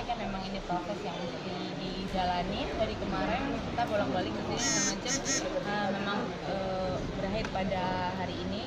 kan memang ini proses yang mesti dijalani dari kemarin kita bolak-balik ke sini segala macam memang berakhir pada hari ini.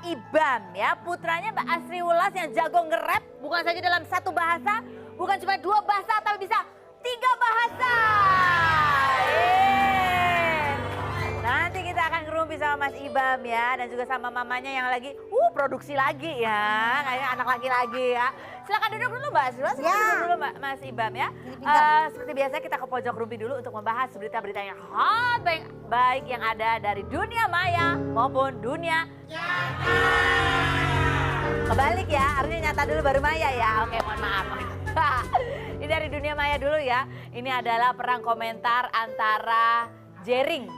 Ibam ya, putranya Mbak Asri Ulas yang jago nge-rap bukan saja dalam satu bahasa, bukan cuma dua bahasa tapi bisa 3 bahasa. Nanti kita akan ngerumpi sama Mas Ibam ya dan juga sama mamanya yang lagi produksi lagi ya, kayaknya anak laki-lagi ya. Silakan duduk dulu Mbak Asri Ulas, duduk dulu Mbak Mas Ibam ya. Seperti biasa kita ke pojok rumpi dulu untuk membahas berita-berita yang hot baik yang ada dari dunia maya maupun dunia nyata. Kebalik ya, harusnya nyata dulu baru maya ya. Oke, mohon maaf. Ini dari dunia maya dulu ya. Ini adalah perang komentar antara Jering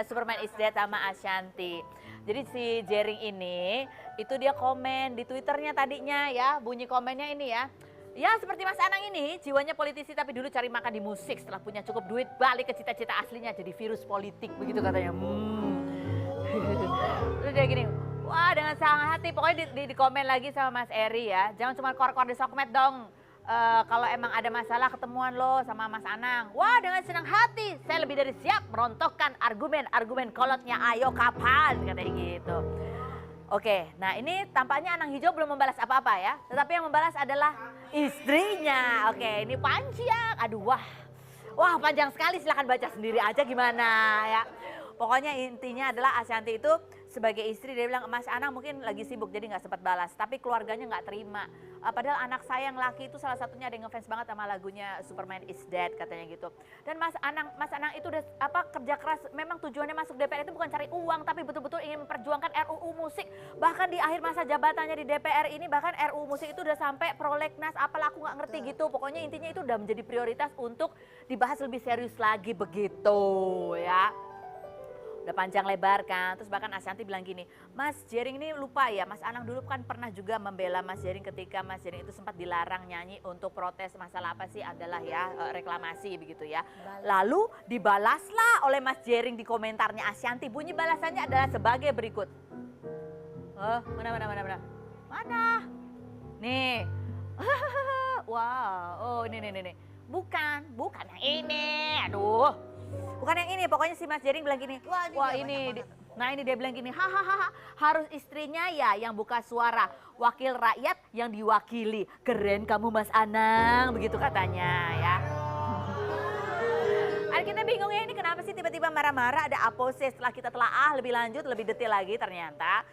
Superman is Dead sama Ashanty. Jadi si Jering ini itu dia komen di Twitternya tadinya ya, bunyi komennya ini ya. Ya seperti Mas Anang ini, jiwanya politisi tapi dulu cari makan di musik. Setelah punya cukup duit, balik ke cita-cita aslinya jadi virus politik. Begitu katanya. Terus dia gini, wah dengan sangat hati. Pokoknya di komen lagi sama Mas Eri ya. Jangan cuma kor-kor di sosmed dong. Kalau emang ada masalah ketemuan lo sama Mas Anang. Wah dengan senang hati, saya lebih dari siap merontokkan argumen kolotnya. Ayo kapan, katanya gitu. Oke, nah ini tampaknya Anang Hijau belum membalas apa-apa ya. Tetapi yang membalas adalah istrinya. Oke, ini panjang. Aduh, wah panjang sekali. Silahkan baca sendiri aja gimana ya. Pokoknya intinya adalah Ashanty itu sebagai istri dia bilang Mas Anang mungkin lagi sibuk jadi nggak sempat balas. Tapi keluarganya nggak terima. Padahal anak saya yang laki itu salah satunya ada yang ngefans banget sama lagunya Superman is Dead katanya gitu. Dan Mas Anang itu udah kerja keras. Memang tujuannya masuk DPR itu bukan cari uang tapi betul-betul ingin memperjuangkan RUU musik. Bahkan di akhir masa jabatannya di DPR ini bahkan RUU musik itu udah sampai prolegnas apalah aku nggak ngerti gitu. Pokoknya intinya itu udah menjadi prioritas untuk dibahas lebih serius lagi begitu ya. Udah panjang lebar kan, terus bahkan Ashanty bilang gini, Mas Jering ini lupa ya, Mas Anang dulu kan pernah juga membela Mas Jering ketika Mas Jering itu sempat dilarang nyanyi untuk protes masalah apa sih adalah ya reklamasi begitu ya. Lalu dibalaslah oleh Mas Jering di komentarnya Ashanty, bunyi balasannya adalah sebagai berikut. Mana? Nih, wow, ini. Bukan yang ini, aduh. Bukan yang ini, pokoknya si Mas Jering bilang gini, wah ini, nah ini dia bilang gini, hahaha harus istrinya ya yang buka suara, wakil rakyat yang diwakili, keren kamu Mas Anang, begitu katanya ya. Kita bingung ya ini kenapa sih tiba-tiba marah-marah ada apa sih setelah kita telaah lebih lanjut, lebih detail lagi ternyata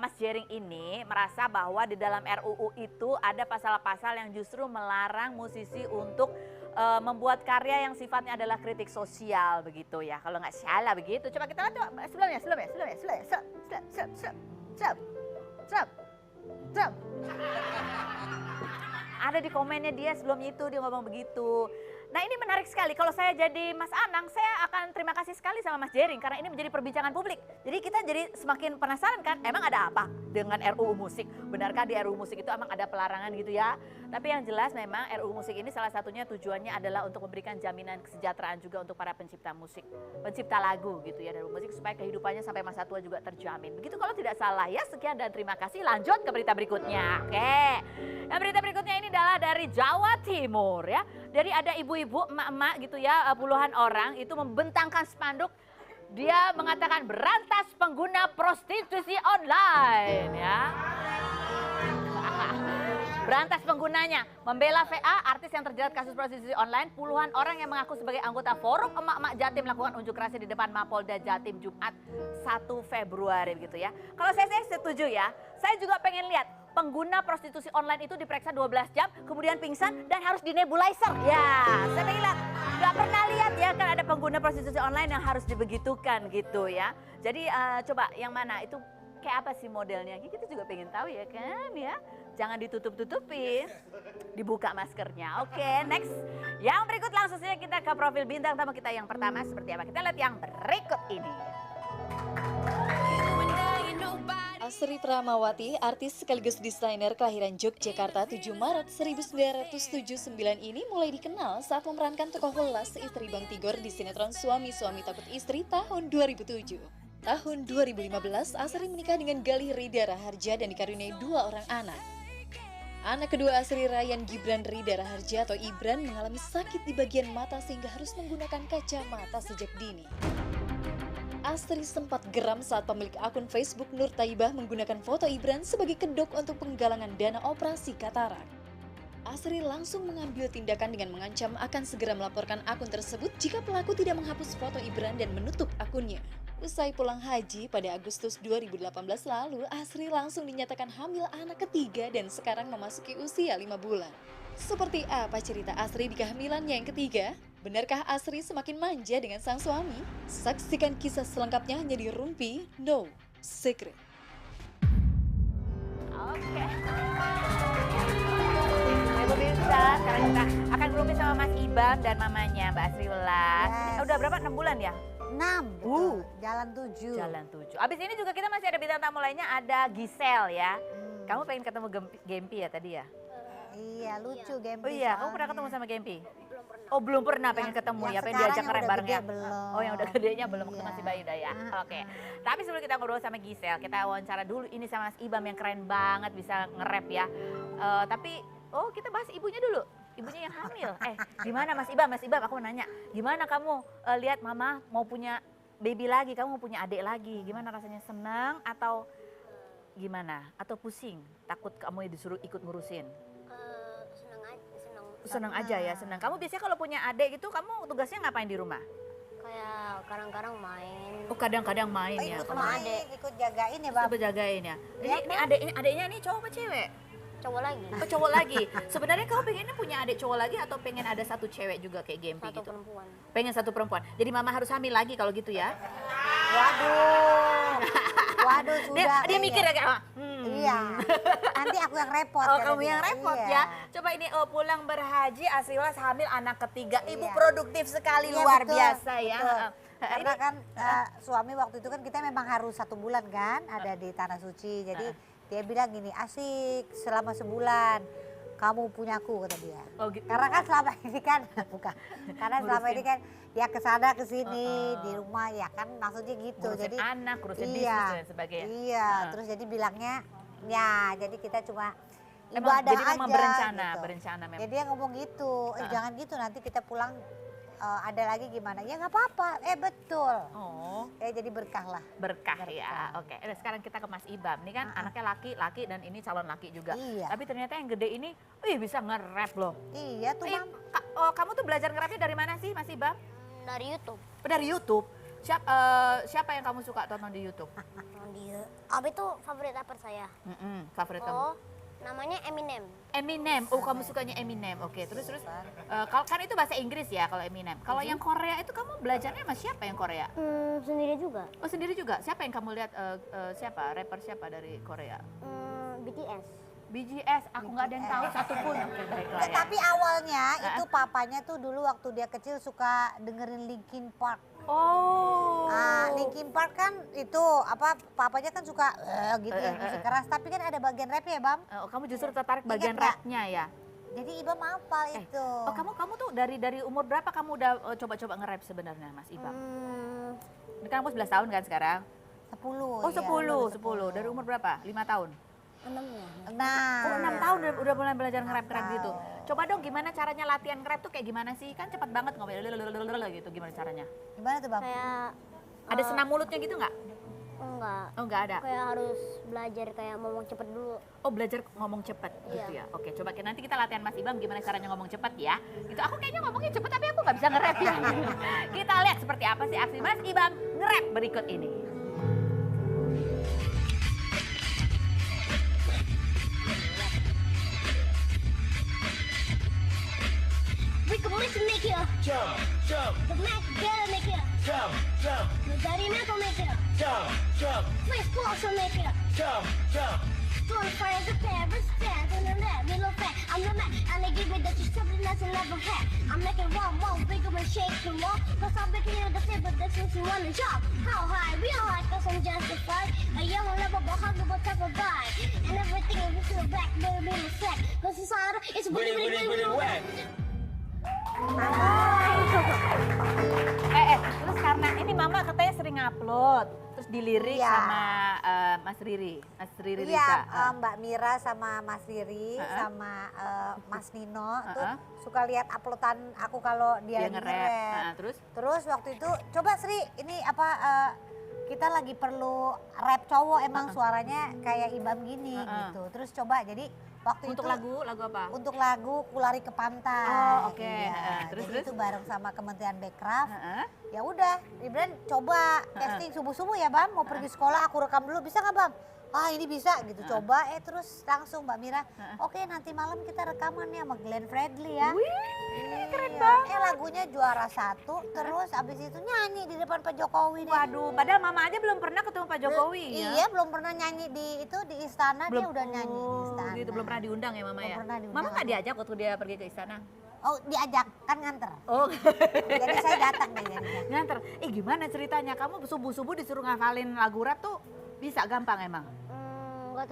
Mas Jering ini merasa bahwa di dalam RUU itu ada pasal-pasal yang justru melarang musisi untuk membuat karya yang sifatnya adalah kritik sosial begitu ya. Kalau nggak salah begitu. Coba kita lihat sebelumnya. Ada di komennya dia sebelum itu dia ngomong begitu. Nah ini menarik sekali, kalau saya jadi Mas Anang, saya akan terima kasih sekali sama Mas Jering karena ini menjadi perbincangan publik. Jadi kita jadi semakin penasaran kan, emang ada apa dengan RUU musik? Benarkah di RUU musik itu emang ada pelarangan gitu ya? Tapi yang jelas memang RUU musik ini salah satunya tujuannya adalah untuk memberikan jaminan kesejahteraan juga untuk para pencipta musik, pencipta lagu gitu ya dari musik supaya kehidupannya sampai masa tua juga terjamin. Begitu kalau tidak salah ya, sekian dan terima kasih. Lanjut ke berita berikutnya. Oke, yang berita berikutnya ini adalah dari Jawa Timur ya. Jadi ada ibu-ibu, emak-emak gitu ya, puluhan orang itu membentangkan spanduk. Dia mengatakan berantas pengguna prostitusi online ya. Berantas penggunanya, membela VA, artis yang terjerat kasus prostitusi online. Puluhan orang yang mengaku sebagai anggota forum emak-emak Jatim melakukan unjuk rasa di depan Mapolda Jatim Jumat 1 Februari begitu ya. Kalau saya setuju ya, saya juga pengen lihat pengguna prostitusi online itu diperiksa 12 jam, kemudian pingsan dan harus di nebulizer. Ya, saya pengen lihat. Gak pernah lihat ya kan ada pengguna prostitusi online yang harus dibegitukan gitu ya. Jadi coba yang mana itu kayak apa sih modelnya? Kita juga pengen tahu ya kan ya. Jangan ditutup-tutupin, dibuka maskernya. Oke, next. Yang berikut langsung saja kita ke profil bintang tamu kita yang pertama seperti apa. Kita lihat yang berikut ini. Asri Pramawati, artis sekaligus desainer kelahiran Yogyakarta 7 Maret 1979 ini mulai dikenal saat memerankan tokoh Welas, istri Bang Tigor di sinetron Suami-Suami Takut Istri tahun 2007. Tahun 2015, Asri menikah dengan Galih Rida Raharja dan dikaruniai 2 orang anak. Anak kedua Asri, Ryan Gibran Rida Raharja atau Ibran, mengalami sakit di bagian mata sehingga harus menggunakan kacamata sejak dini. Asri sempat geram saat pemilik akun Facebook Nur Taibah menggunakan foto Ibran sebagai kedok untuk penggalangan dana operasi katarak. Asri langsung mengambil tindakan dengan mengancam akan segera melaporkan akun tersebut jika pelaku tidak menghapus foto Ibran dan menutup akunnya. Usai pulang haji pada Agustus 2018 lalu, Asri langsung dinyatakan hamil anak ketiga dan sekarang memasuki usia 5 bulan. Seperti apa cerita Asri di kehamilannya yang ketiga? Benarkah Asri semakin manja dengan sang suami? Saksikan kisah selengkapnya hanya di Rumpi No Secret. Oke. Ya pemirsa, sekarang kita akan berumpi sama Mas Ibam dan mamanya Mbak Asri Welas. Yes. Udah berapa? 6 bulan ya? 6, betul. Jalan 7. Jalan 7. Abis ini juga kita masih ada bintang tamu lainnya, ada Gisel ya. Kamu pengen ketemu Gempi ya tadi ya? Iya, lucu Gempi. Oh iya, kamu pernah ketemu sama Gempi? Oh belum pernah pengen ketemu ya, pengen diajak nge-rap bareng ya? Belum. Oh yang udah gedenya belum, waktu Iya. masih bayi udah ya? Oke. Tapi sebelum kita ngobrol sama Gisel, kita wawancara dulu ini sama Mas Ibam yang keren banget bisa nge-rap ya. Kita bahas ibunya dulu. Ibunya yang hamil. Gimana Mas Ibam? Mas Ibam aku mau nanya, gimana kamu lihat mama mau punya baby lagi, kamu mau punya adik lagi. Gimana rasanya, senang atau gimana? Atau pusing? Takut kamu disuruh ikut ngurusin? Senang aja ya, senang. Kamu biasanya kalau punya adik gitu, kamu tugasnya ngapain di rumah? Kayak kadang-kadang main. Oh kadang-kadang main ya. Ikut sama main, adek. ikut jagain ya, Bang. Coba jagain ya. Iya Ini adiknya nih cowok apa cewek? Cowok lagi. Oh cowok lagi. Sebenarnya kamu pengennya punya adik cowok lagi atau pengen ada satu cewek juga kayak Gempi Satu gitu? perempuan. Pengen satu perempuan. Jadi mama harus hamil lagi kalau gitu ya? Waduh. Waduh, sudah. Dia mikir ya kayak, Iya. Nanti aku yang repot. Oh kata kamu dia. yang repot Iya. ya. Coba ini pulang berhaji Asri Welas hamil anak ketiga. Ibu Iya. produktif sekali, Iya, luar betul, biasa ya. betul. Karena Ini- kan suami waktu itu kan kita memang harus 1 bulan kan ada di Tanah Suci. Jadi dia bilang gini, asik selama sebulan kamu punyaku, kata dia. Oh, gitu. Karena kan selama ini kan bukan. Karena selama ini kan dia kesana kesini di rumah ya kan maksudnya gitu. Ngurusin Jadi anak, ngurusin bisnis iya, dan sebagainya. Iya, terus jadi bilangnya ya jadi kita cuma Emang, ibadah jadi memang aja, berencana, gitu. berencana memang. Jadi dia ngomong gitu, jangan gitu nanti kita pulang ada lagi gimana? Ya nggak apa-apa, betul. Oh. Jadi berkah lah. Berkah ya. Oke, sekarang kita ke Mas Ibam. Ini kan anaknya laki dan ini calon laki juga. Iya. Tapi ternyata yang gede ini, bisa nge-rap loh. Iya tuh, Mam. Kamu tuh belajar nge-rapnya dari mana sih Mas Ibam? Dari YouTube. Dari YouTube. Siapa yang kamu suka tonton di YouTube? Dia. Abi itu favorit rapper saya. Favorit kamu? Oh, namanya Eminem. Eminem. Oh, kamu sukanya Eminem. Oke, terus kan itu bahasa Inggris ya kalau Eminem. Kalau yang Korea itu kamu belajarnya sama siapa yang Korea? Sendiri juga. Oh, sendiri juga. Siapa yang kamu lihat siapa? Rapper siapa dari Korea? BTS. BGS, aku nggak ada yang tahu satupun. Oke, baiklah ya. Tapi awalnya itu papanya tuh dulu waktu dia kecil suka dengerin Linkin Park. Oh. Linkin Park kan itu papanya kan suka gitu ya musik keras, tapi kan ada bagian rapnya ya, Bam. Kamu justru tertarik bagian Ingat nggak? rapnya ya? Jadi Ibam hafal itu. Oh, kamu tuh dari umur berapa kamu udah coba-coba nge-rap sebenarnya, Mas Ibam? Ini kan kamu 11 tahun kan sekarang? 10. Oh, iya, 10. Dari umur berapa? 5 tahun? 6 ya. Nah. Oh, 6 tahun udah mulai belajar nge-rap gitu. Coba dong gimana caranya latihan nge-rap tuh kayak gimana sih? Kan cepat banget ngomong gitu, gimana caranya? Gimana tuh, Bam? Kayak Ada senam mulutnya gitu nggak? Enggak. Oh nggak ada. Kayak harus belajar kayak ngomong cepet dulu. Oh belajar ngomong cepet gitu ya. Iya. Oke coba nanti kita latihan Mas Ibam gimana caranya ngomong cepet ya. Gitu aku kayaknya ngomongnya cepet tapi aku nggak bisa nge-rap ya. Kita lihat seperti apa sih aksi Mas Ibam nge-rap berikut ini. We can listen make it up. Jump, jump, The Mac girl make it up. jump, jump, The Daddy Nako make it up. jump, jump, Swiss also make it up. jump, jump. Don't fire the Paris stand on the left, middle fat. I'm the man, and they give me that you something that's never had. I'm making one more bigger and shaking more. Cause I'm making you the tip, but this is you wanna jump. How high? We all high cause I'm justified. A young level, but hug the type of guy. And everything is in the back, baby, in the sack. Cause it's harder, it's Willy, willy, willy, whack. Terus karena ini Mama katanya sering upload, terus dilirik Iya. sama Mas Riri Iya, Risa. Mbak Mira sama Mas Riri sama Mas Nino tuh suka lihat uploadan aku kalau dia Dia lagi nge-rap. nge-rap. Terus Terus waktu itu coba Sri, ini apa kita lagi perlu rap cowok emang suaranya kayak Ibam gini gitu. Terus coba jadi waktu untuk itu lagu apa? untuk lagu Kulari ke Pantai. Oh, oke. Iya. Terus, Jadi terus? itu bareng sama Kementerian Bekraf. Heeh. Ya udah, Ibran coba casting subuh-subuh ya Bam, mau pergi sekolah aku rekam dulu bisa nggak Bam? Ah ini bisa gitu, coba terus langsung Mbak Mira, oke nanti malam kita rekaman ya sama Glenn Fredly ya. Wih, keren Iya. banget. Lagunya juara 1, terus abis itu nyanyi di depan Pak Jokowi deh. Waduh, padahal Mama aja belum pernah ketemu Pak Jokowi ya. Iya, belum pernah nyanyi di istana, dia udah nyanyi di istana. Gitu, belum pernah diundang ya Mama Belum ya? pernah diundang. Mama nggak diajak waktu dia pergi ke istana? Oh diajak, kan nganter. Oh, Jadi saya datang deh jadinya. nganter. Gimana ceritanya? Kamu subuh-subuh disuruh ngafalin lagu rap tuh bisa gampang emang? Nggak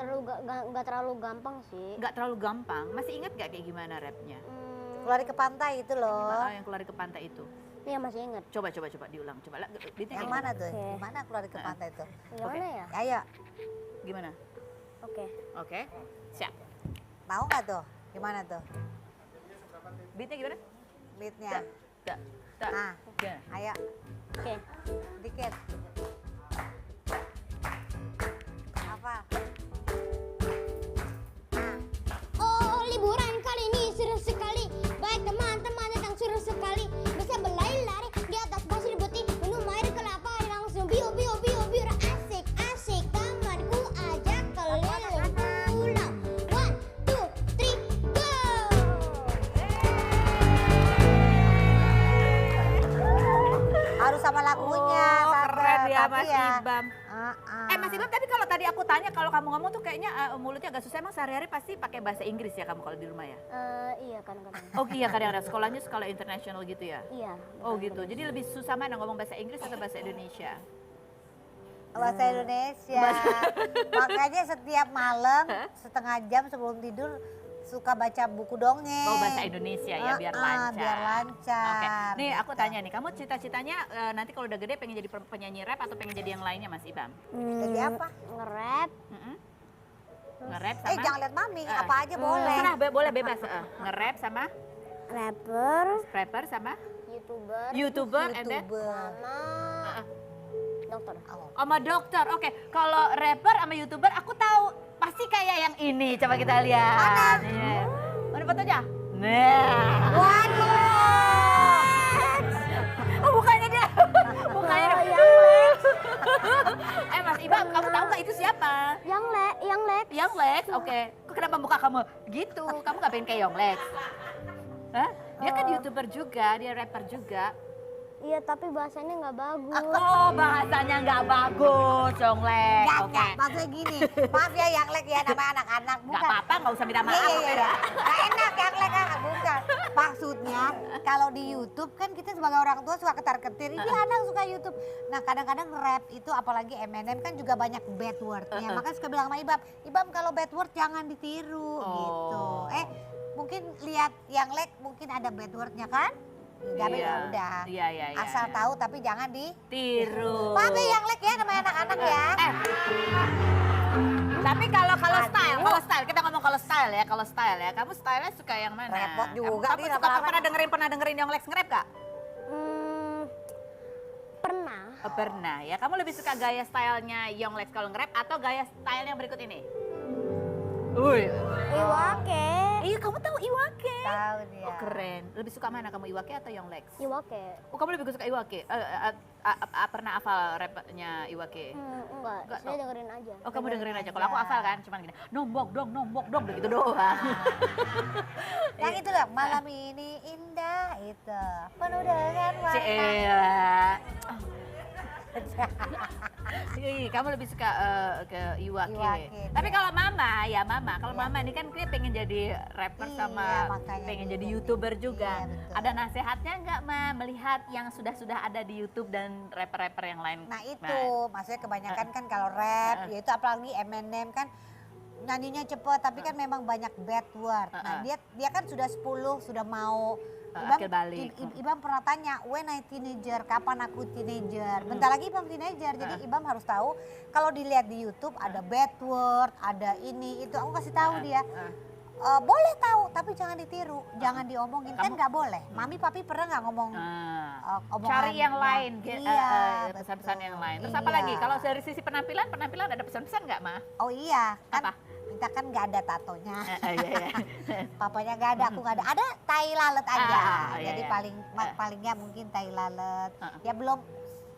terlalu gampang sih. Nggak terlalu gampang. Masih ingat nggak kayak gimana rapnya? Kulari ke pantai itu loh. Gimana yang keluar ke pantai itu? Iya masih ingat. Coba diulang. Coba. Yang mana tuh? Oke. Gimana Kulari ke pantai itu? Gimana ya? Ayo, Gimana? Oke. Oke. Siap. mau nggak tuh? Gimana tuh? Beatnya gimana? Beatnya. Tak. Tak. Nah, Gimana? ayo, Oke. dikit. Apa? Oh, liburan kali ini seru sekali. Baik teman-teman datang seru sekali. Bisa berlari-lari di atas pasir putih, minum air kelapa dan langsung biu. Asik, asik. Kamarku ajak keliling pulau. 1, 2, 3, go! Harus sama lagunya. Oh, Tante. keren ya Tapi Mas ya, Ibam. ah. Mas Ibam, tapi kalau tadi aku tanya, kalau kamu ngomong tuh kayaknya mulutnya agak susah. Emang sehari-hari pasti pakai bahasa Inggris ya kamu kalau di rumah ya? Iya kadang-kadang. Oh iya, kadang-kadang sekolahnya sekolah internasional gitu ya? Iya. Oh gitu, jadi lebih susah mana ngomong bahasa Inggris atau bahasa Indonesia? Bahasa Indonesia. Makanya setiap malam setengah jam sebelum tidur suka baca buku dongeng. Oh bahasa Indonesia ya, biar lancar. Biar lancar. Oke, nih aku gitu. tanya nih, kamu cita-citanya nanti kalau udah gede pengen jadi penyanyi rap atau pengen jadi yang lainnya Mas Ibam? Jadi apa? Nge-rap. Mm-mm. Nge-rap sama? Jangan lihat mami, apa aja boleh. Terserah, boleh bebas. Nge-rap sama? Rapper. Rapper sama? YouTuber. YouTuber, and then? YouTuber. Sama dokter. Sama dokter, oke. Kalau rapper sama YouTuber aku tahu. Pasti kayak yang ini, coba kita lihat. Mana? Nih. Mana fotonya? Nah. Waduh. Oh mukanya dia. Mukanya dia. Mas Ibam, kamu tahu nggak itu siapa? Yang Lex. Young Lex, oke. Kok kenapa muka kamu gitu? Kamu nggak pengen kayak Young Lex? Hah? Dia kan YouTuber juga, dia rapper juga. Iya tapi bahasanya nggak bagus. Oh, bahasanya nggak bagus, Young Lex. Oke. Enggak, maksudnya gini. Maaf ya yang lek ya nama anak-anak. Nggak apa-apa, nggak usah minta maaf. Iya, oke iya, dah. Nggak enak yang lek bukan. Maksudnya kalau di YouTube kan kita sebagai orang tua suka ketar-ketir. Ini anak suka YouTube. Nah kadang-kadang rap itu apalagi Eminem kan juga banyak bad wordnya. Makanya suka bilang sama Ibam kalau bad word jangan ditiru gitu. Mungkin lihat yang lek mungkin ada bad wordnya kan? Tapi ya udah. Iya. Asal tahu tapi jangan Tiru. Maaf ya yang lek ya namanya anak-anak ya. Tapi kalau style, kita ngomong kalau style ya. Kamu stylenya suka yang mana? Repot juga Kamu nih suka lama-lama. pernah dengerin Young Lex nge-rap gak? Pernah. Oh, pernah ya. Kamu lebih suka gaya stylenya Yonglex kalau nge-rap atau gaya style yang berikut ini? Wih. Iwake. Iya, kamu tahu Iwake? Tahu dia. Oh, keren. Lebih suka mana kamu, Iwake atau Yonglex? Iwake. Oh, kamu lebih suka Iwake? Pernah hafal rapnya Iwake? Enggak, Enggak saya tahu. dengerin aja. Oh, kamu dengerin aja. Kalau aku hafal kan, cuman gini, nombok dong, begitu doang. Yang itu loh, malam ini indah itu. Penuh dengan warna. Cila. Kamu lebih suka ke Iwake. Iwake, Tapi iya. kalau Mama, kalau Mama ini kan dia pengen jadi rapper Iya, sama makanya pengen gitu. jadi YouTuber juga. Iya, betul. Ada nasihatnya nggak, Ma, melihat yang sudah ada di YouTube dan rapper-rapper yang lain? Nah itu, maksudnya kebanyakan kan kalau rap, yaitu apalagi Eminem kan nyanyinya cepet, tapi kan memang banyak bad word. Nah dia kan sudah 10, sudah mau. Akil balik. Ibam pernah tanya, when I teenager, kapan aku teenager? Bentar lagi Ibam teenager, jadi Ibam harus tahu kalau dilihat di YouTube ada bad word, ada ini, itu aku kasih tahu dia. Boleh tahu, tapi jangan ditiru, jangan diomongin, kan nggak boleh. Mami papi pernah nggak ngomong omongan? Cari yang lain, Iya, pesan-pesan betul. yang lain. Terus apa Iya. lagi? Kalau dari sisi penampilan ada pesan-pesan nggak, Ma? Oh iya, kan Apa? kita kan nggak ada tatonya. Iya. Papanya nggak ada, aku nggak ada. Ada tai lalat aja. Iya, Jadi iya. palingnya mungkin tai lalat. Ya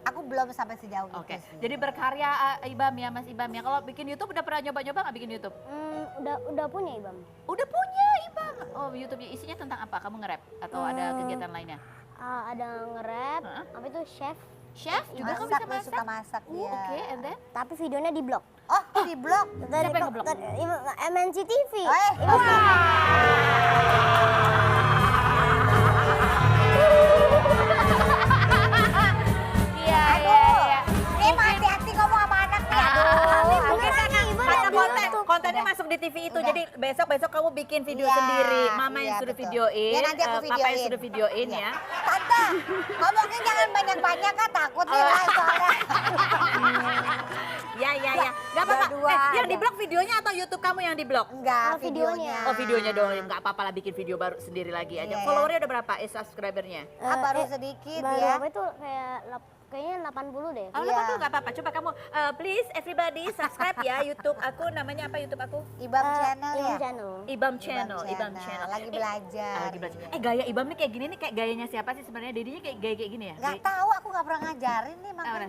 aku belum sampai sejauh Oke, itu sih. jadi berkarya Ibam ya, Mas Ibam ya. Kalau bikin YouTube udah pernah nyoba-nyoba nggak bikin YouTube? Udah punya Ibam. Udah punya Ibam. Oh, YouTube-nya isinya tentang apa? Kamu nge-rap atau ada kegiatan lainnya? Ada nge-rap, apa itu chef. Chef juga kamu masak, bisa dia masak? suka masak dia. Oke, and then? Tapi videonya di blog. Oh, di blog. Siapa yang nge-blog? MNC TV. Iya. Hati-hati ngomong sama anak nih. Mungkin karena kontennya masuk di TV itu, Udah. jadi besok kamu bikin video Iya, sendiri. Mama yang iya, sudah betul. videoin, Ya, nanti aku Papa yang videoin. sudah videoin Iya. ya. Tante, ngomongnya jangan banyak-banyak kan takut nih lah soalnya. Ya. Gak apa-apa. Dua-dua Yang aja. di blog videonya atau YouTube kamu yang di blog? Enggak, Oh, videonya. Oh, videonya dong. Gak apa-apa lah bikin video baru sendiri lagi aja. Iya. Followernya udah berapa? Subscribernya? Baru sedikit Baru ya. apa itu kayaknya 80 deh. Oh, Iya. tuh gak apa-apa. Coba kamu, please everybody subscribe ya YouTube aku. Namanya apa YouTube aku? Ibam channel Ibam ya. channel. Ibam Channel. Lagi belajar. Lagi belajar. Gaya Ibam nih kayak gini nih, kayak gayanya siapa sih sebenarnya? Dedinya kayak kayak gini ya? Nggak tahu, aku nggak pernah ngajarin nih makanya.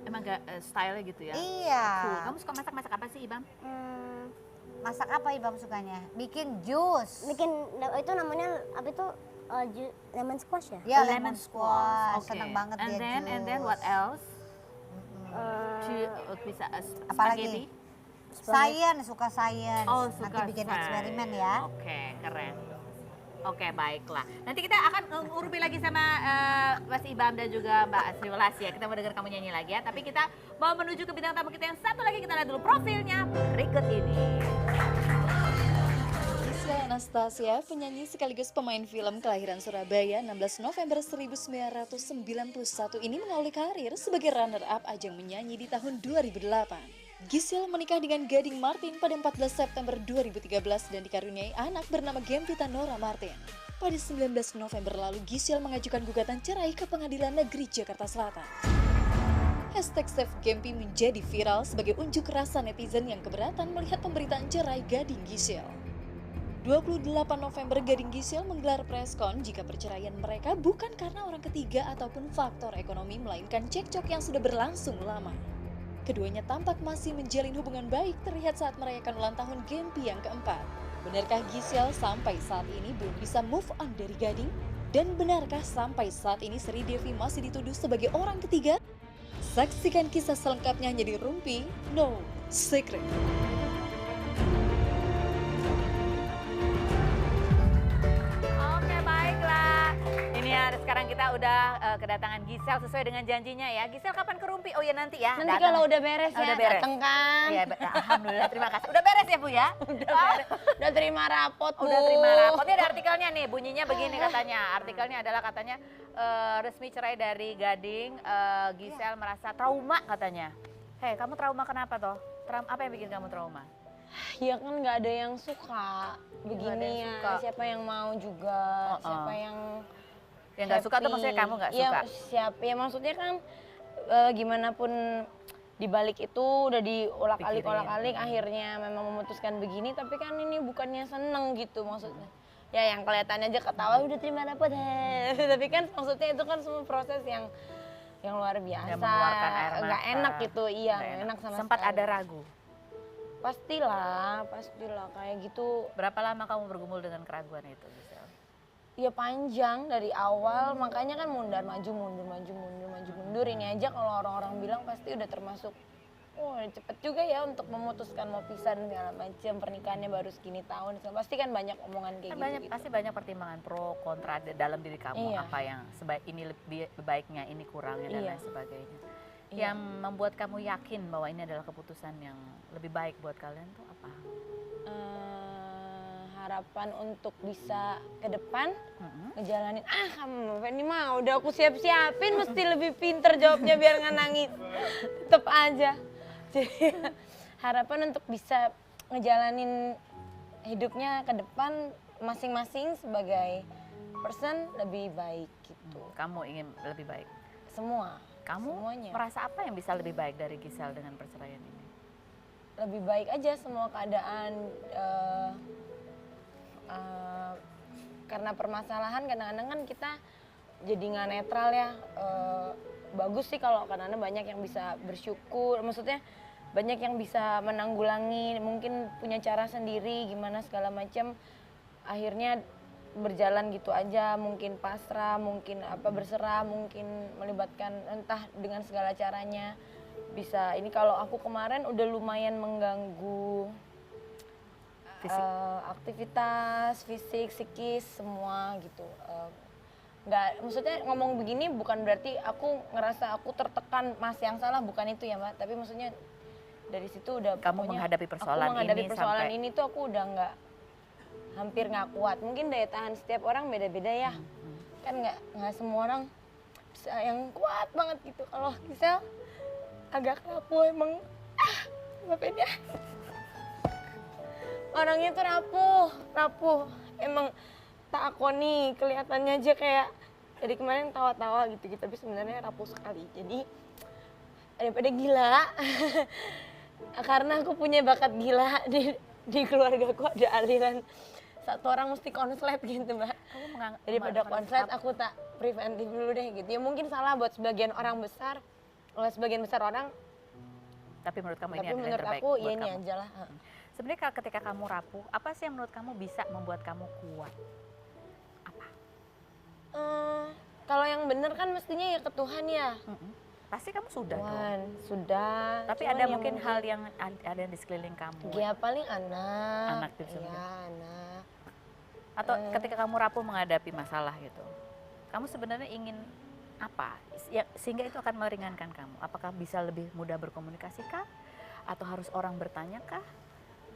Emang gak style-nya gitu ya? Iya. Cool. Kamu suka masak apa sih, Ibam? Masak apa Ibam sukanya? Bikin jus. Bikin itu namanya apa itu lemon squash ya? Ya, Lemon squash. Oke. Seneng banget And dia then, jus. and then what else? Bisa Apalagi? spaghetti? Science, suka science. Oh, Nanti suka bikin science. eksperimen ya. Oke, keren. Oke, baiklah. Nanti kita akan ngurupi lagi sama Mas Ibam dan juga Mbak Asri Welas ya. Kita mau dengar kamu nyanyi lagi ya. Tapi kita mau menuju ke bintang tamu kita yang satu lagi. Kita lihat dulu profilnya berikut ini. Gisel Anastasia, penyanyi sekaligus pemain film kelahiran Surabaya 16 November 1991 ini mengawali karir sebagai runner-up ajang menyanyi di tahun 2008. Gisel menikah dengan Gading Martin pada 14 September 2013 dan dikaruniai anak bernama Gempita Nora Martin. Pada 19 November lalu, Gisel mengajukan gugatan cerai ke Pengadilan Negeri Jakarta Selatan. Hashtag Save Gempi menjadi viral sebagai unjuk rasa netizen yang keberatan melihat pemberitaan cerai Gading Gisel. 28 November Gading Gisel menggelar preskon jika perceraian mereka bukan karena orang ketiga ataupun faktor ekonomi melainkan cekcok yang sudah berlangsung lama. Keduanya tampak masih menjalin hubungan baik terlihat saat merayakan ulang tahun Gempi yang keempat. Benarkah Gisel sampai saat ini belum bisa move on dari Gading? Dan benarkah sampai saat ini Sri Devi masih dituduh sebagai orang ketiga? Saksikan kisah selengkapnya hanya di Rumpi No Secret. Oke, baiklah. Ini ya, sekarang kita udah kedatangan Gisel sesuai dengan janjinya ya. Gisel kapan ke Rumpi? Oh ya nanti ya. Nanti datang. kalau udah beres ya, Udah beres. dateng kan. Iya, alhamdulillah, terima kasih. Udah beres ya Bu ya? Udah terima rapot, Bu. Udah terima rapot. Ini ada artikelnya nih, bunyinya begini katanya. Artikelnya adalah katanya resmi cerai dari Gading, Gisel merasa trauma katanya. Hei, kamu trauma kenapa toh? Apa yang bikin kamu trauma? Ya kan nggak ada yang suka Nggak ada begini yang ya. suka. Siapa yang mau juga, siapa yang Yang nggak suka tuh happy. maksudnya kamu nggak Ya, suka? siapa, ya maksudnya kan gimana pun dibalik itu udah diulak-alik akhirnya memang memutuskan begini, tapi kan ini bukannya seneng gitu maksudnya. Ya yang kelihatannya aja ketawa udah terima rapot, tapi kan maksudnya itu kan semua proses yang luar biasa, mengeluarkan air mata. nggak enak gitu, iya Nggak nggak enak sama Sempat sekali. ada ragu. Pastilah kayak gitu. Berapa lama kamu bergumul dengan keraguan itu, Gisel? Ya panjang dari awal, makanya kan maju mundur. Ini aja kalau orang-orang bilang pasti udah termasuk, oh cepet juga ya untuk memutuskan mau pisah dan segala macam, pernikahannya baru segini tahun, pasti kan banyak omongan kayak Kan gitu. pasti banyak pertimbangan pro kontra dalam diri kamu, Iya. apa yang ini lebih baiknya, ini kurangnya dan Iya. lain sebagainya. Iya. Yang membuat kamu yakin bahwa ini adalah keputusan yang lebih baik buat kalian tuh apa? Harapan untuk bisa ke depan Mm-mm. ngejalanin, kamu ini mah udah aku siap-siapin, mesti lebih pinter jawabnya biar nggak nangis. Tetep aja. Jadi harapan untuk bisa ngejalanin hidupnya ke depan masing-masing sebagai person lebih baik gitu. Kamu ingin lebih baik. Semua. Kamu Semuanya. merasa apa yang bisa lebih baik dari Gisel dengan perceraian ini? Lebih baik aja semua keadaan, karena permasalahan kadang-kadang kan kita jadi nggak netral ya. Bagus sih kalau kadang-kadang banyak yang bisa bersyukur, maksudnya banyak yang bisa menanggulangi, mungkin punya cara sendiri gimana segala macam, akhirnya berjalan gitu aja, mungkin pasrah, mungkin berserah, mungkin melibatkan entah dengan segala caranya bisa. Ini kalau aku kemarin udah lumayan mengganggu Fisik. aktivitas fisik, psikis, semua gitu. Nggak, maksudnya ngomong begini bukan berarti aku ngerasa aku tertekan, Mas yang salah, bukan itu ya Mbak, tapi maksudnya dari situ udah Kamu pokoknya menghadapi persoalan aku menghadapi ini persoalan sampai- ini tuh aku udah hampir nggak kuat. Mungkin daya tahan setiap orang beda-beda ya, kan nggak semua orang bisa yang kuat banget gitu. Kalau Gisel agak rapuh emang, maafin ya, orangnya tuh rapuh emang. Tak akoni, kelihatannya aja kayak dari kemarin tawa-tawa gitu, tapi sebenarnya rapuh sekali. Jadi daripada gila, karena aku punya bakat gila di keluarga aku ada aliran satu orang mesti konslet gitu Mbak. Kamu Daripada konslet aku tak preventif dulu deh gitu. Ya mungkin salah buat sebagian orang besar, oleh sebagian besar orang, tapi menurut kamu ini tapi adalah yang menurut terbaik aku buat ya ini kamu. aja lah. Sebenarnya ketika kamu rapuh, apa sih yang menurut kamu bisa membuat kamu kuat? Apa? Kalau yang bener kan mestinya ya ke Tuhan ya. Pasti kamu sudah dong. Tuhan, sudah. Tapi Cuman ada yang mungkin hal yang ada di sekeliling kamu. ya paling anak. Anak itu sebenarnya. Iya, anak. Atau ketika kamu rapuh menghadapi masalah gitu, kamu sebenarnya ingin apa? Sehingga itu akan meringankan kamu. Apakah bisa lebih mudah berkomunikasi kah? Atau harus orang bertanya kah?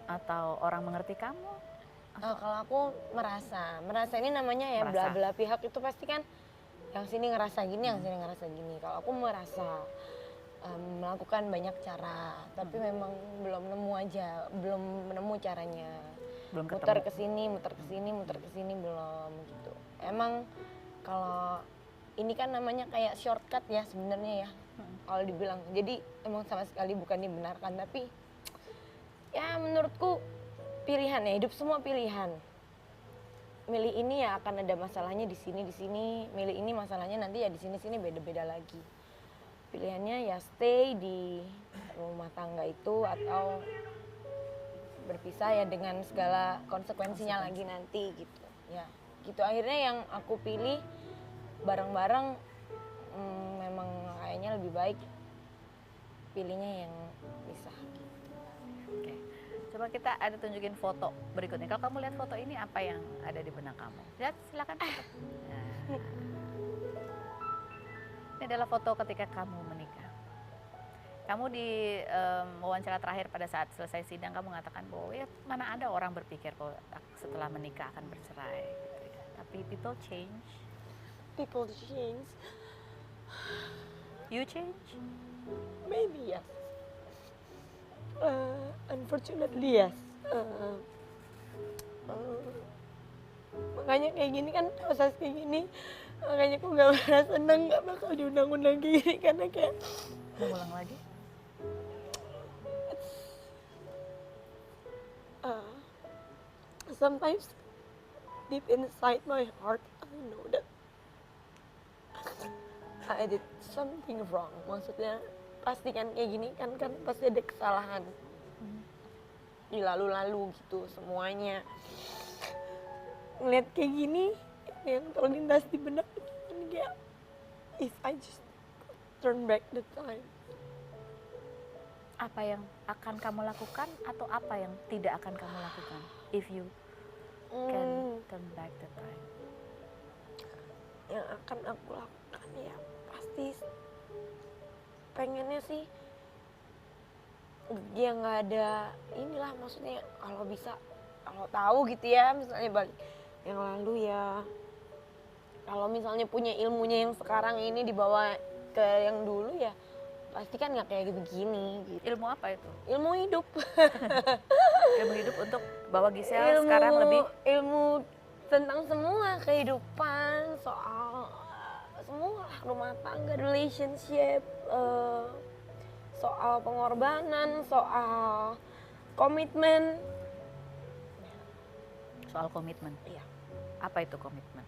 Atau orang mengerti kamu? Kalau aku merasa ini namanya ya Merasa. belah-belah pihak itu pasti kan yang sini ngerasa gini, yang sini ngerasa gini. Kalau aku merasa melakukan banyak cara, tapi memang belum nemu caranya. Belum Muter ketemu. ke sini belum gitu. Emang kalau ini kan namanya kayak shortcut ya sebenarnya ya. Kalau dibilang, jadi emang sama sekali bukan dibenarkan, tapi ya menurutku pilihan ya, hidup semua pilihan. Milih ini ya akan ada masalahnya di sini, milih ini masalahnya nanti ya di sini beda-beda lagi. Pilihannya ya stay di rumah tangga itu atau berpisah ya dengan segala konsekuensinya lagi nanti gitu. Ya, gitu akhirnya yang aku pilih bareng-bareng, memang kayaknya lebih baik pilihnya yang bisa. Oke. Coba kita ada tunjukin foto berikutnya. Kalau kamu lihat foto ini, apa yang ada di benak kamu? Lihat, silakan foto. Nah. Ini adalah foto ketika kamu menikah. Kamu di wawancara terakhir pada saat selesai sidang, kamu mengatakan bahwa ya mana ada orang berpikir kalau setelah menikah akan bercerai. Gitu ya. Tapi people change. People change, You change? maybe yes. Unfortunately yes. Makanya kayak gini kan, proses kayak gini Makanya aku nggak pernah seneng nggak bakal diundang-undang kayak gini karena kayak Mau ulang lagi? uh, sometimes deep inside my heart I know that I did something wrong. Maksudnya pasti kan kayak gini kan pasti ada kesalahan di lalu-lalu gitu semuanya. Ngeliat kayak gini yang terlintas di benak kan kayak if I just turn back the time. Apa yang akan kamu lakukan atau apa yang tidak akan kamu lakukan? If you can turn back the time. Yang akan aku lakukan ya pasti pengennya sih dia nggak ada inilah, maksudnya kalau bisa kalau tahu gitu ya misalnya balik yang lalu ya, kalau misalnya punya ilmunya yang sekarang ini dibawa ke yang dulu ya pasti kan nggak kayak begini gitu. Ilmu apa itu? Ilmu hidup. Ilmu hidup untuk bawa Gisel sekarang lebih ilmu tentang semua kehidupan, soal semua rumah tangga, relationship, soal pengorbanan, soal komitmen. soal komitmen. Iya. Apa itu komitmen?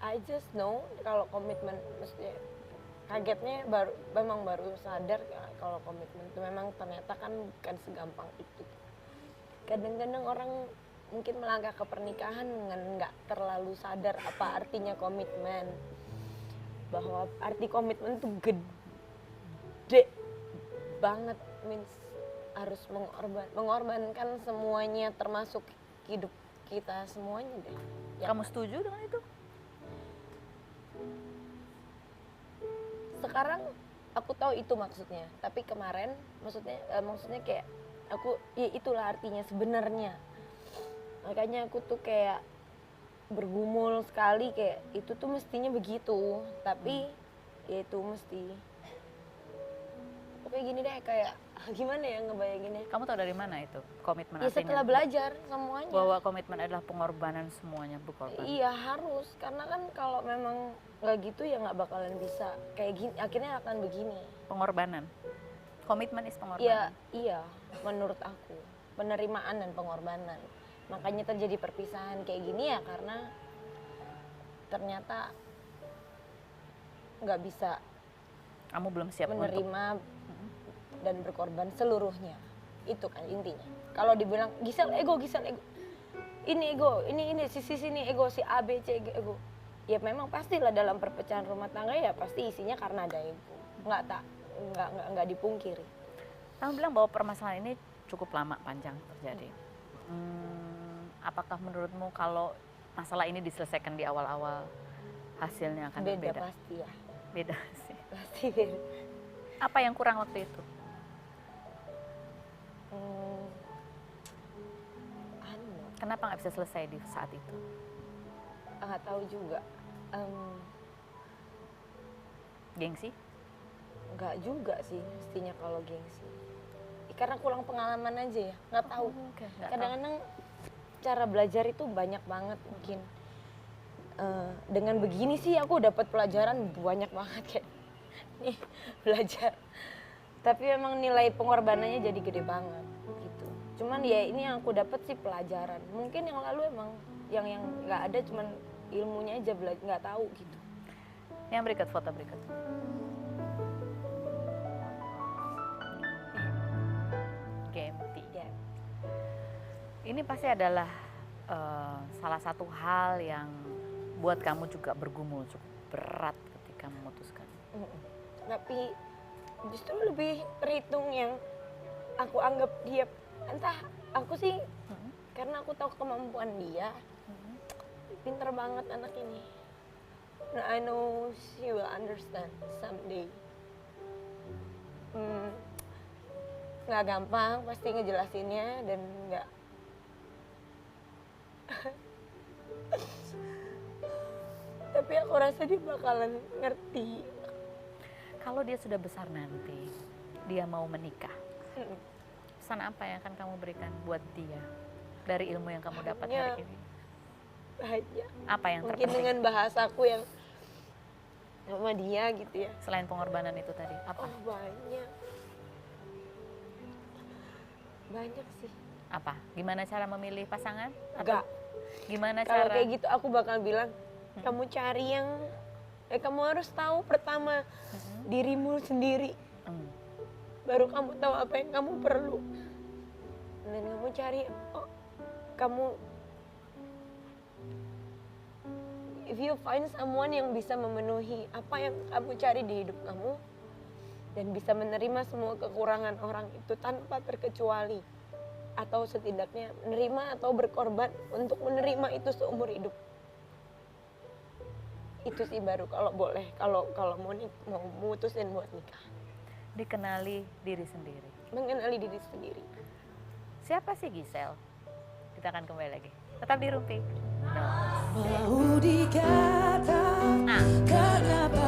I just know kalau komitmen, maksudnya kagetnya memang baru sadar kalau komitmen itu memang ternyata kan bukan segampang itu. Kadang-kadang orang mungkin melangkah ke pernikahan dengan nggak terlalu sadar apa artinya komitmen, bahwa arti komitmen itu gede banget, means harus mengorbankan semuanya termasuk hidup kita semuanya deh. Ya, Kamu setuju dengan itu? sekarang aku tahu itu maksudnya, tapi kemarin maksudnya kayak aku ya itulah artinya sebenarnya. Makanya aku tuh kayak bergumul sekali kayak itu tuh mestinya begitu, tapi ya itu mesti kayak gini deh, kayak gimana ya ngebayanginnya. Kamu tahu dari mana itu komitmen Ya artinya? setelah belajar semuanya. Bahwa komitmen adalah pengorbanan semuanya, berkorban. Iya harus, karena kan kalau memang nggak gitu ya nggak bakalan bisa kayak gini, akhirnya akan begini. Pengorbanan. Komitmen is Iya, pengorbanan. iya, menurut aku penerimaan dan pengorbanan. Makanya terjadi perpisahan kayak gini ya karena ternyata nggak bisa Kamu belum siap untuk menerima dan berkorban seluruhnya. Itu kan intinya. Kalau dibilang Gisel ego, ini ego, ini sisi sini ego, si A B C ego. Ya memang pastilah dalam perpecahan rumah tangga ya pasti isinya karena ada ego. Nggak dipungkiri. Kamu bilang bahwa permasalahan ini cukup lama, panjang terjadi. Apakah menurutmu kalau masalah ini diselesaikan di awal-awal hasilnya akan Beda berbeda? pasti ya. Beda sih. Pasti beda. Apa yang kurang waktu itu? Kenapa nggak bisa selesai di saat itu? Nggak tahu juga. Gengsi? Nggak juga sih mestinya kalau gengsi. Karena kurang pengalaman aja ya, nggak tahu. Oke, nggak tahu. Kadang-kadang cara belajar itu banyak banget mungkin. Dengan begini sih aku dapat pelajaran banyak banget kayak nih belajar. Tapi memang nilai pengorbanannya jadi gede banget gitu. Cuman ya ini yang aku dapat sih pelajaran. Mungkin yang lalu emang yang nggak ada, cuman ilmunya aja belajar nggak tahu gitu. Yang berikut, foto berikut. Gemti. Ya. Ini pasti adalah salah satu hal yang buat kamu juga bergumul cukup berat ketika memutuskan. Tapi justru lebih terhitung yang aku anggap dia, entah aku sih karena aku tahu kemampuan dia, pinter banget anak ini. Nah, I know she will understand someday. Nggak gampang pasti ngejelasinnya dan nggak tapi aku rasa dia bakalan ngerti. Kalau dia sudah besar nanti, dia mau menikah. Pesan apa yang akan kamu berikan buat dia dari ilmu yang kamu dapat Ya. hari ini? Banyak. Apa yang Mungkin terpenting? dengan bahasaku yang sama dia gitu ya. Selain pengorbanan itu tadi, apa? Oh banyak. Banyak sih. Apa? Gimana cara memilih pasangan? Atau Enggak. gimana Kalau cara? kayak gitu aku bakal bilang, kamu cari yang, kamu harus tahu pertama dirimu sendiri. Hmm. Baru kamu tahu apa yang kamu perlu. Dan kamu cari, oh, kamu, if you find someone yang bisa memenuhi apa yang kamu cari di hidup kamu, dan bisa menerima semua kekurangan orang itu tanpa terkecuali, atau setidaknya menerima atau berkorban untuk menerima itu seumur hidup. Itu sih baru kalau boleh, kalau mau mutusin buat nikah. Dikenali diri sendiri. Mengenali diri sendiri. Siapa sih Gisel? Kita akan kembali lagi. Tetap di Rumpi. Mau dikata Nah, kenapa